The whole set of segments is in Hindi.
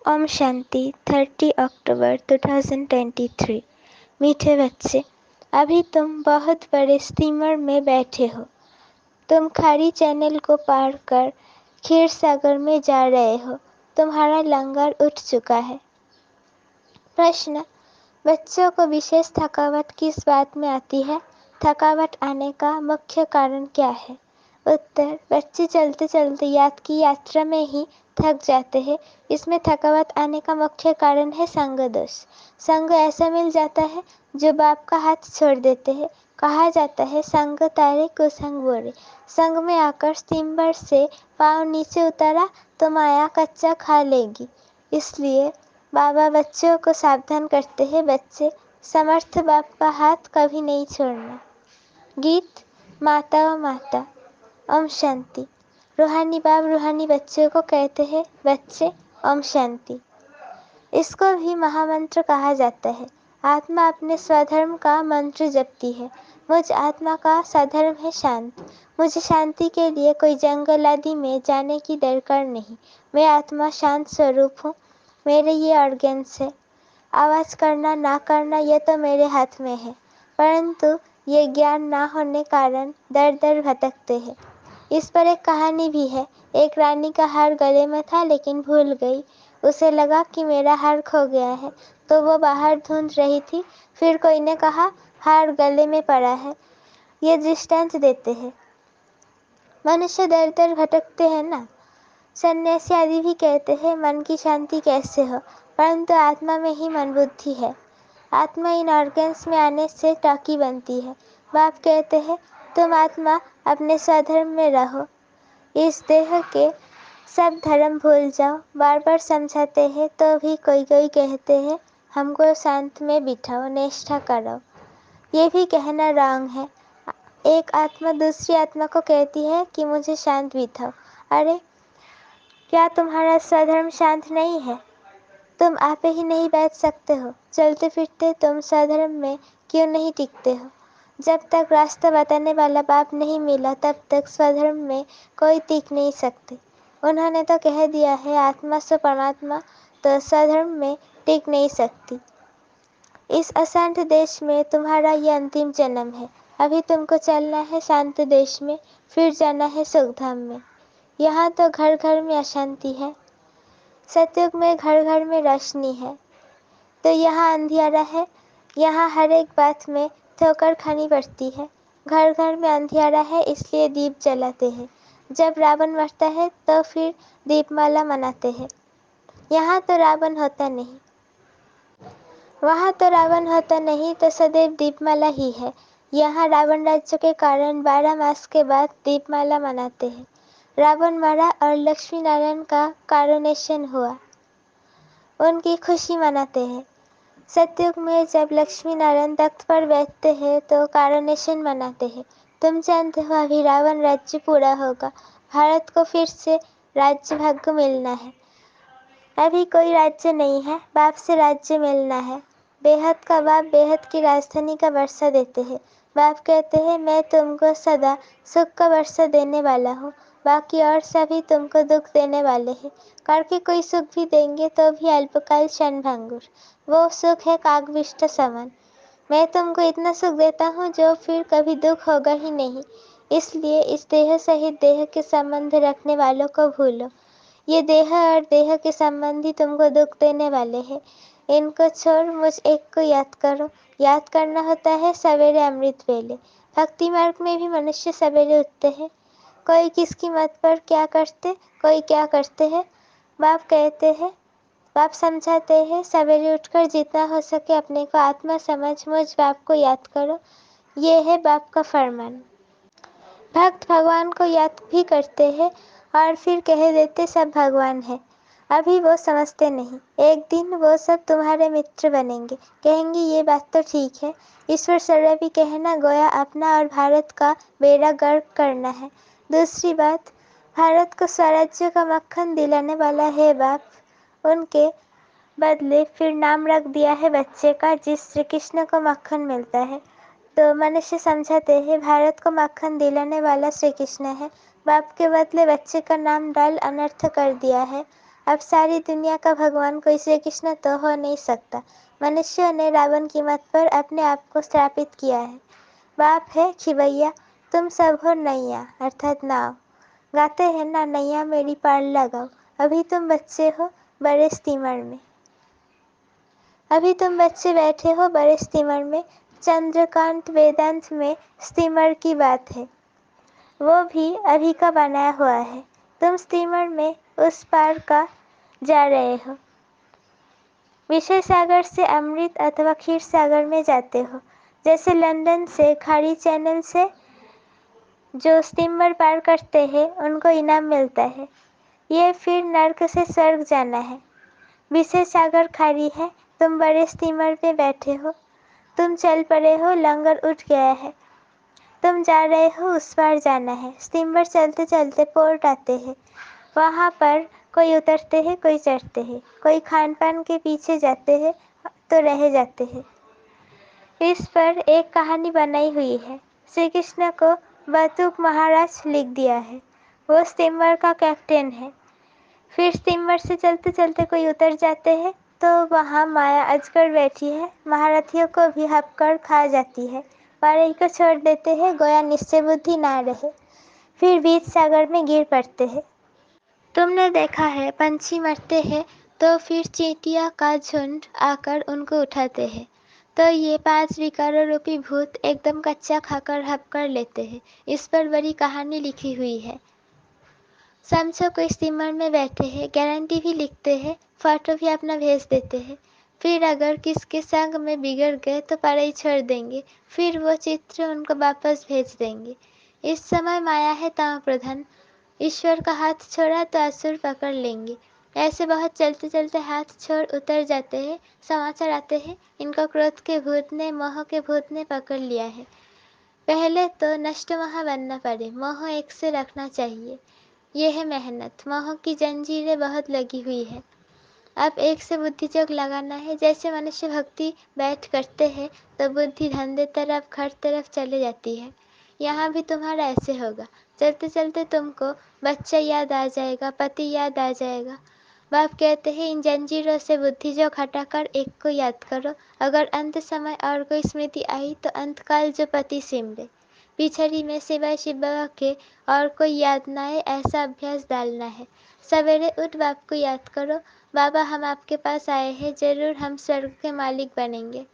ओम शांति 30 अक्टूबर 2023। मीठे बच्चे, अभी तुम बहुत बड़े स्टीमर में बैठे हो। तुम खाड़ी चैनल को पार कर क्षीर सागर में जा रहे हो। तुम्हारा लंगर उठ चुका है। प्रश्न: बच्चों को विशेष थकावट किस बात में आती है? थकावट आने का मुख्य कारण क्या है? उत्तर: बच्चे चलते चलते याद की यात्रा में ही थक जाते हैं। इसमें थकावट आने का मुख्य कारण है संग दोष। संग ऐसा मिल जाता है जो बाप का हाथ छोड़ देते हैं। कहा जाता है संग तारे कुसंग बोरे। संग में आकर स्टीमर से पाँव नीचे उतारा तो माया कच्चा खा लेगी। इसलिए बाबा बच्चों को सावधान करते हैं, बच्चे समर्थ बाप का हाथ कभी नहीं छोड़ना। गीत माता व माता। ओम शांति। रूहानी बाप रूहानी बच्चों को कहते हैं, बच्चे ओम शांति। इसको भी महामंत्र कहा जाता है। आत्मा अपने स्वधर्म का मंत्र जपती है। मुझ आत्मा का स्वधर्म है शांत। मुझे शांति के लिए कोई जंगल आदि में जाने की दरकार नहीं। मैं आत्मा शांत स्वरूप हूँ। मेरे ये ऑर्गन्स है। आवाज करना ना करना ये तो मेरे हाथ में है, परंतु ये ज्ञान ना होने कारण दर दर भटकते हैं। इस पर एक कहानी भी है। एक रानी का हार गले में था लेकिन भूल गई। उसे लगा कि मेरा हार खो गया है, तो वो बाहर ढूंढ रही थी। फिर कोई ने कहा, हार गले में पड़ा है। ये दृष्टांत देते हैं। मनुष्य दर दर भटकते हैं ना। सन्यासी आदि भी कहते हैं मन की शांति कैसे हो, परंतु आत्मा में ही मन बुद्धि है। आत्मा इन ऑर्गन्स में आने से टाकी बनती है। बाप कहते हैं तुम आत्मा अपने स्वधर्म में रहो, इस देह के सब धर्म भूल जाओ। बार बार समझाते हैं तो भी कोई कोई कहते हैं हमको शांत में बिठाओ, निष्ठा करो। ये भी कहना रॉन्ग है। एक आत्मा दूसरी आत्मा को कहती है कि मुझे शांत बिठाओ। अरे क्या तुम्हारा स्वधर्म शांत नहीं है? तुम आप ही नहीं बैठ सकते हो? चलते फिरते तुम स्वधर्म में क्यों नहीं टिकते हो? जब तक रास्ता बताने वाला बाप नहीं मिला तब तक स्वधर्म में कोई टिक नहीं सकते। उन्होंने तो कह दिया है आत्मा से परमात्मा तो स्वधर्म में टिक नहीं सकती। इस अशांत देश में तुम्हारा ये अंतिम जन्म है। अभी तुमको चलना है शांत देश में, फिर जाना है सुखधाम में। यहाँ तो घर घर में अशांति है। सतयुग में घर घर में रोशनी है, तो यहाँ अंधियारा है। यहाँ हर एक बात में ठोकर खानी पड़ती है। घर घर में अंधियारा है, इसलिए दीप जलाते हैं। जब रावण मरता है तो फिर दीपमाला मनाते हैं। यहाँ तो रावण होता नहीं, वहाँ तो रावण होता नहीं, तो सदैव दीपमाला ही है। यहाँ रावण राज्य के कारण 12 मास के बाद दीपमाला मनाते हैं। रावण मरा और लक्ष्मी नारायण का कॉरोनेशन हुआ, उनकी खुशी मनाते हैं। सतयुग में जब लक्ष्मी नारायण तख्त पर बैठते हैं तो कॉरोनेशन मनाते हैं। तुम जानते हो अभी रावण राज्य पूरा होगा, भारत को फिर से राज्य भाग्य मिलना है। अभी कोई राज्य नहीं है, बाप से राज्य मिलना है। बेहद का बाप बेहद की राजधानी का वर्षा देते हैं। बाप कहते हैं मैं तुमको सदा सुख का वर्षा देने वाला हूँ, बाकी और सभी तुमको दुख देने वाले हैं। करके कोई सुख भी देंगे तो भी अल्पकाल क्षणभंगुर। वो सुख है कागविष्ट समान। मैं तुमको इतना सुख देता हूँ जो फिर कभी दुख होगा ही नहीं। इसलिए इस देह सहित देह के संबंध रखने वालों को भूलो। ये देह और देह के संबंधी तुमको दुख देने वाले हैं। इनको छोड़ मुझ एक को याद करो। याद करना होता है सवेरे अमृत वेले। भक्ति मार्ग में भी मनुष्य सवेरे उठते हैं। कोई किसकी मत पर क्या करते, कोई क्या करते हैं। बाप कहते हैं, बाप समझाते हैं सवेरे उठकर जितना हो सके अपने को आत्मा समझ मुझ बाप को याद करो। ये है बाप का फरमान। भक्त भगवान को याद भी करते हैं और फिर कह देते सब भगवान है। अभी वो समझते नहीं। एक दिन वो सब तुम्हारे मित्र बनेंगे, कहेंगे ये बात तो ठीक है। ईश्वर सर्व भी कहना गोया अपना और भारत का बेड़ा गर्क करना है। दूसरी बात, भारत को स्वराज्य का मक्खन दिलाने वाला है बाप। उनके बदले फिर नाम रख दिया है बच्चे का, जिस श्री कृष्ण को मक्खन मिलता है। तो मनुष्य समझाते हैं भारत को मक्खन दिलाने वाला श्री कृष्ण है। बाप के बदले बच्चे का नाम डाल अनर्थ कर दिया है। अब सारी दुनिया का भगवान कोई श्री कृष्ण तो हो नहीं सकता। मनुष्यों ने रावण की मत पर अपने आप को स्थापित किया है। बाप है खिवैया, तुम सब हो नैया अर्थात नाव। गाते हैं ना नैया मेरी पार लगाओ। अभी तुम बच्चे हो बड़े स्टीमर में। अभी तुम बच्चे बैठे हो बड़े स्टीमर में। चंद्रकांत वेदांत में स्टीमर की बात है, वो भी अभी का बनाया हुआ है। तुम स्टीमर में उस पार का जा रहे हो। विषय सागर से अमृत अथवा क्षीर सागर में जाते हो। जैसे लंदन से खाड़ी चैनल से जो स्टीमर पार करते हैं उनको इनाम मिलता है। ये फिर नर्क से स्वर्ग जाना है। विषय सागर खाड़ी है, तुम बड़े स्टीमर पे बैठे हो। तुम चल पड़े हो, लंगर उठ गया है। तुम जा रहे हो, उस पार जाना है। स्टीमर चलते चलते पोर्ट आते हैं। वहाँ पर कोई उतरते हैं, कोई चढ़ते हैं, कोई खान पान के पीछे जाते हैं तो रह जाते हैं। इस पर एक कहानी बनाई हुई है। श्री कृष्ण को बतूक महाराज लिख दिया है। वो स्टीमर का कैप्टन है। फिर स्टीमर से चलते चलते कोई उतर जाते हैं तो वहाँ माया अजगर बैठी है। महारथियों को भी हपकर खा जाती है। पारई को छोड़ देते हैं, गोया निश्चय बुद्धि ना रहे। फिर बीच सागर में गिर पड़ते हैं। तुमने देखा है पंछी मरते हैं तो फिर चींटियों का झुंड आकर उनको उठाते हैं। तो ये 5 विकारों रूपी भूत एकदम कच्चा खाकर हपकर लेते हैं। इस पर बड़ी कहानी लिखी हुई है। समझो कोई स्टीमर में बैठे हैं, गारंटी भी लिखते हैं, फोटो भी अपना भेज देते हैं। फिर अगर किसके संग में बिगड़ गए तो पढ़ाई छोड़ देंगे। फिर वो चित्र उनको वापस भेज देंगे। इस समय माया है तम प्रधान। ईश्वर का हाथ छोड़ा तो असुर पकड़ लेंगे। ऐसे बहुत चलते चलते हाथ छोड़ उतर जाते हैं। समाचार आते हैं इनको क्रोध के भूत ने, मोह के भूत ने पकड़ लिया है। पहले तो नष्ट मोह बनना पड़े, मोह एक से रखना चाहिए। ये है मेहनत। मोह की जंजीरें बहुत लगी हुई है। अब एक से बुद्धि जोग लगाना है। जैसे मनुष्य भक्ति बैठ करते हैं तो बुद्धि धंधे तरफ घर तरफ चले जाती है। यहाँ भी तुम्हारा ऐसे होगा। चलते चलते तुमको बच्चा याद आ जाएगा, पति याद आ जाएगा। बाप कहते हैं इन जंजीरों से बुद्धि जोग हटाकर एक को याद करो। अगर अंत समय और कोई स्मृति आई तो अंतकाल जो पति सिमरे। पिछड़ी में सिवाय शिव बाबा के और कोई याद ना आए ऐसा अभ्यास डालना है। सवेरे उठ बाप को याद करो। बाबा हम आपके पास आए हैं, जरूर हम स्वर्ग के मालिक बनेंगे।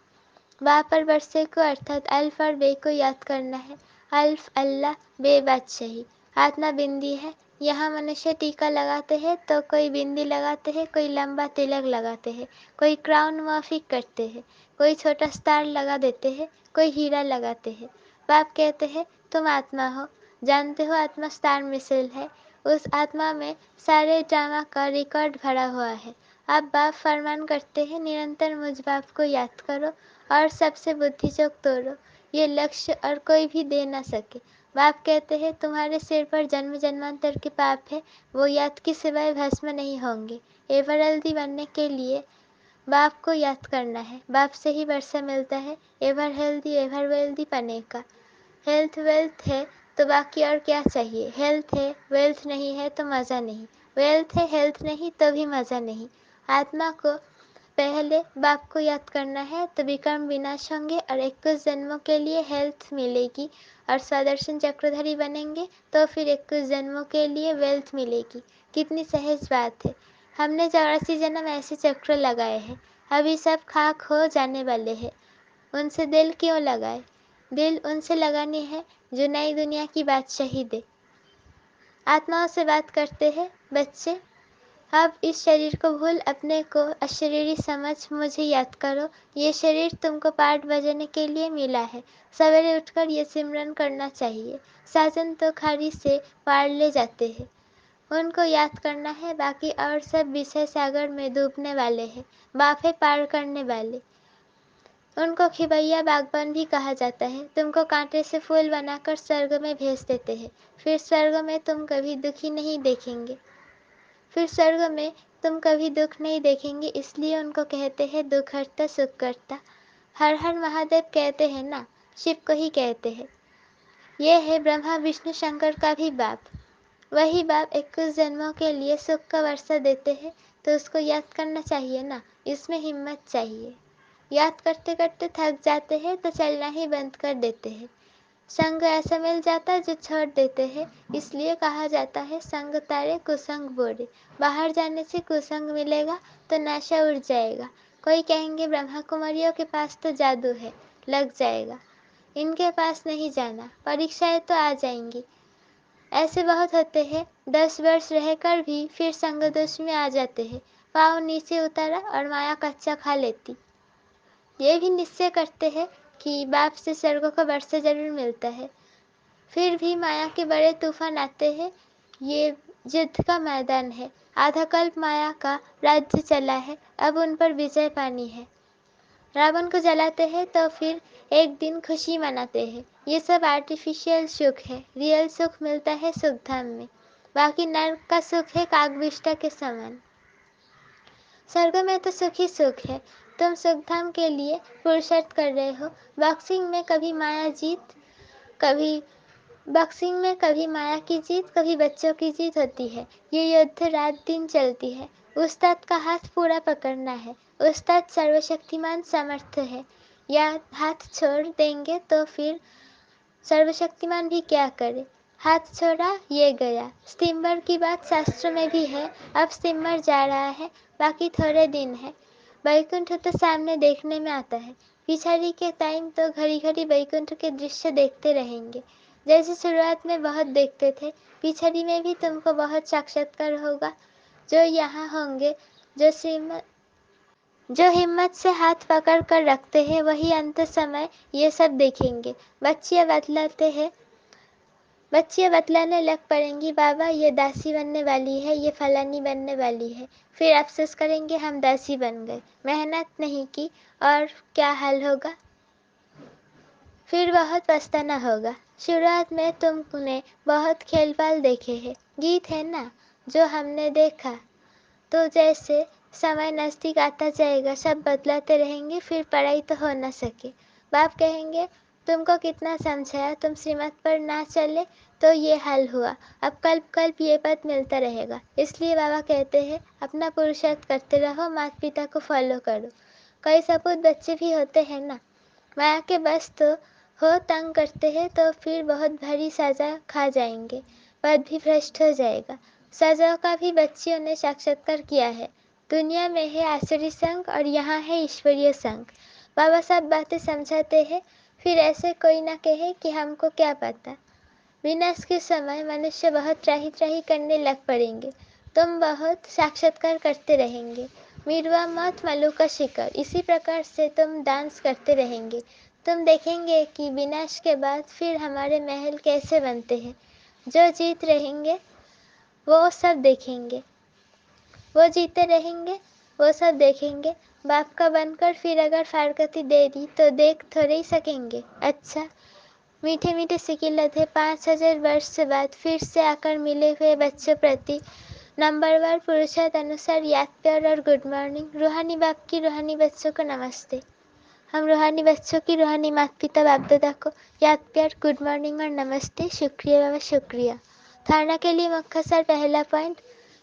बा पर वर्षे को अर्थात अल्फ और बे को याद करना है। अल्फ अल्लाह, बे बादशाही। आत्मा बिंदी है। यहाँ मनुष्य टीका लगाते हैं तो कोई बिंदी लगाते हैं, कोई लंबा तिलक लगाते हैं, कोई क्राउन माफिक करते हैं, कोई छोटा स्टार लगा देते हैं, कोई हीरा लगाते हैं। बाप कहते हैं तुम आत्मा हो, जानते हो आत्मा स्टार मिसल है। उस आत्मा में सारे ड्रामा का रिकॉर्ड भरा हुआ है। अब बाप फरमान करते हैं निरंतर मुझ बाप को याद करो और सबसे बुद्धि चौक तोड़ो। ये लक्ष्य और कोई भी दे ना सके। बाप कहते हैं तुम्हारे सिर पर जन्म जन्मांतर के पाप है, वो याद के सिवाय भस्म नहीं होंगे। एवर हेल्दी बनने के लिए बाप को याद करना है। बाप से ही वर्षा मिलता है एवर हेल्दी एवर वेल्दी पने का। हेल्थ वेल्थ है तो बाकी और क्या चाहिए। हेल्थ है, वेल्थ नहीं है तो मज़ा नहीं। वेल्थ है, हेल्थ नहीं तो भी मज़ा नहीं। आत्मा को पहले बाप को याद करना है तो विक्रम विनाश होंगे और 21 जन्मों के लिए हेल्थ मिलेगी और स्वदर्शन चक्रधारी बनेंगे तो फिर 21 जन्मों के लिए वेल्थ मिलेगी। कितनी सहज बात है। हमने 84 जन्म ऐसे चक्र लगाए हैं, अभी सब खाक हो जाने वाले हैं। उनसे दिल क्यों लगाए। दिल उनसे लगानी है जो नई दुनिया की बादशाही दे। आत्माओं से बात करते हैं बच्चे। अब इस शरीर को भूल अपने को अशरीरी समझ मुझे याद करो। ये शरीर तुमको पाठ बजाने के लिए मिला है। सवेरे उठकर ये सिमरन करना चाहिए। साजन तो खाड़ी से पार ले जाते हैं, उनको याद करना है। बाकी और सब विषय सागर में डूबने वाले हैं। बाप है पार करने वाले। उनको खिवैया बागबान भी कहा जाता है। तुमको कांटे से फूल बनाकर स्वर्ग में भेज देते हैं। फिर स्वर्ग में तुम कभी दुखी नहीं देखेंगे। फिर स्वर्ग में तुम कभी दुख नहीं देखेंगे, इसलिए उनको कहते हैं दुख हरता सुख करता। हर हर महादेव कहते हैं ना, शिव को ही कहते हैं। ये है ब्रह्मा विष्णु शंकर का भी बाप। वही बाप 21 जन्मों के लिए सुख का वर्षा देते हैं। तो उसको याद करना चाहिए ना, इसमें हिम्मत चाहिए। याद करते करते थक जाते हैं तो चलना ही बंद कर देते हैं। संग ऐसा मिल जाता है जो छोड़ देते हैं, इसलिए कहा जाता है संग तारे कुसंग बोरे। बाहर जाने से कुसंग मिलेगा तो नशा उड़ जाएगा। कोई कहेंगे ब्रह्मा कुमारियों के पास तो जादू है, लग जाएगा। इनके पास नहीं जाना, परीक्षाएं तो आ जाएंगी। ऐसे बहुत होते हैं, 10 वर्ष रहकर भी फिर संग दोष में आ जाते हैं। पाँव नीचे उतारा और माया कच्चा खा लेती। ये भी निश्चय करते हैं कि बाप से स्वर्ग का वर्षा जरूर मिलता है, फिर भी माया के बड़े तूफान आते हैं। ये युद्ध का मैदान है। आधा कल्प माया का राज्य चला है, अब उन पर विजय पानी है। रावण को जलाते हैं तो फिर एक दिन खुशी मनाते हैं। ये सब आर्टिफिशियल सुख है, रियल सुख मिलता है सुखधाम में। बाकी नर्क का सुख है कागविष्टा के समान। स्वर्ग में तो सुख ही सुख है। तुम सुखधाम के लिए पुरुषार्थ कर रहे हो। बॉक्सिंग में कभी माया की जीत, कभी बच्चों की जीत होती है। ये युद्ध रात दिन चलती है। उस्ताद का हाथ पूरा पकड़ना है। उस्ताद सर्वशक्तिमान समर्थ है। या हाथ छोड़ देंगे तो फिर सर्वशक्तिमान भी क्या करे। हाथ छोड़ा, ये गया। स्टीमर की बात शास्त्र में भी है। अब स्टीमर जा रहा है, बाकी थोड़े दिन है। बैकुंठ तो सामने देखने में आता है। पिछाड़ी के टाइम तो घड़ी घड़ी बैकुंठ के दृश्य देखते रहेंगे। जैसे शुरुआत में बहुत देखते थे, पिछाड़ी में भी तुमको बहुत साक्षात्कार होगा। जो यहाँ होंगे, जो हिम्मत से हाथ पकड़ कर रखते हैं, वही अंत समय ये सब देखेंगे। बच्चियां बतलाने लग पड़ेंगी, बाबा ये दासी बनने वाली है, ये फलानी बनने वाली है। फिर अफसोस करेंगे हम दासी बन गए, मेहनत नहीं की, और क्या हाल होगा। फिर बहुत पछताना होगा। शुरुआत में तुमने बहुत खेल-बाल देखे हैं, गीत है ना जो हमने देखा। तो जैसे समय नजदीक आता जाएगा, सब बदलाते रहेंगे, फिर पढ़ाई तो हो ना सके। बाप कहेंगे तुमको कितना समझाया, तुम श्रीमत पर ना चले तो ये हाल हुआ। अब कल्प कल्प ये पद मिलता रहेगा। इसलिए बाबा कहते हैं अपना पुरुषार्थ करते रहो, माता पिता को फॉलो करो। कई सपूत बच्चे भी होते हैं ना, माया के बस तो हो, तंग करते हैं तो फिर बहुत भारी सजा खा जाएंगे, पद भी भ्रष्ट हो जाएगा। सजाओं का भी बच्चियों ने साक्षात्कार किया है। दुनिया में है आसुरी संग और यहाँ है ईश्वरीय संग। बाबा सब बातें समझाते हैं, फिर ऐसे कोई ना कहे कि हमको क्या पता। विनाश के समय मनुष्य बहुत त्राही त्राही करने लग पड़ेंगे। तुम बहुत साक्षात्कार करते रहेंगे। मिरवा मौत मल्लू का शिकार, इसी प्रकार से तुम डांस करते रहेंगे। तुम देखेंगे कि विनाश के बाद फिर हमारे महल कैसे बनते हैं। जो जीत रहेंगे वो सब देखेंगे, वो जीते रहेंगे, वो सब देखेंगे। बाप का बनकर फिर अगर फारकती दे दी तो देख थोड़े ही सकेंगे। अच्छा, मीठे मीठे सिकिलत 5000 वर्ष बाद फिर से आकर मिले हुए बच्चों प्रति नंबरवार पुरुषार्थ अनुसार याद प्यार और गुड मॉर्निंग। रूहानी बाप की रूहानी बच्चों को नमस्ते। हम रूहानी बच्चों की रूहानी माता पिता बाप दादा को याद प्यार, गुड मॉर्निंग और नमस्ते। शुक्रिया बाबा, शुक्रिया। धारणा के लिए मुख्तसर पहला पॉइंट,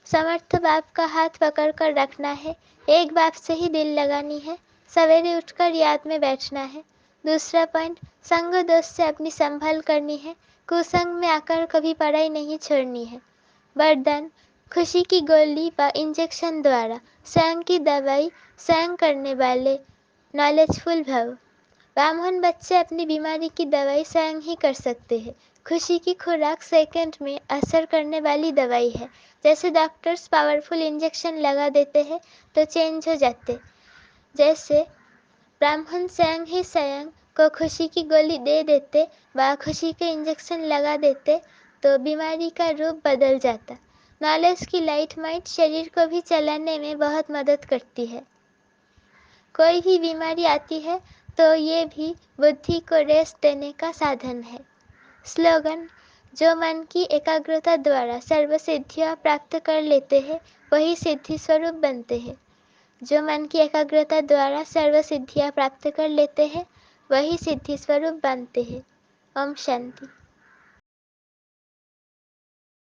समर्थ बाप का हाथ पकड़ कर रखना है। एक बाप से ही दिल लगानी है। सवेरे उठकर याद में बैठना है। दूसरा पॉइंट, संग दोस्त से अपनी संभाल करनी है। कुसंग में आकर कभी पढ़ाई नहीं छोड़नी है। वरदान, खुशी की गोली व इंजेक्शन द्वारा स्वयं की दवाई स्वयं करने वाले नॉलेजफुल भव। ब्राह्मण बच्चे अपनी बीमारी की दवाई स्वयं ही कर सकते हैं। खुशी की खुराक सेकंड में असर करने वाली दवाई है। जैसे डॉक्टर्स पावरफुल इंजेक्शन लगा देते हैं तो चेंज हो जाते, जैसे ब्राह्मण स्वयं को खुशी की गोली दे देते व खुशी के इंजेक्शन लगा देते तो बीमारी का रूप बदल जाता। नॉलेज की लाइट माइट शरीर को भी चलाने में बहुत मदद करती है। कोई भी बीमारी आती है तो ये भी बुद्धि को रेस्ट देने का साधन है। स्लोगन, जो मन की एकाग्रता द्वारा सर्व सिद्धियाँ प्राप्त कर लेते हैं वही सिद्धि स्वरूप बनते हैं। जो मन की एकाग्रता द्वारा सर्व सिद्धियाँ प्राप्त कर लेते हैं वही सिद्धि स्वरूप बनते हैं। ओम शांति।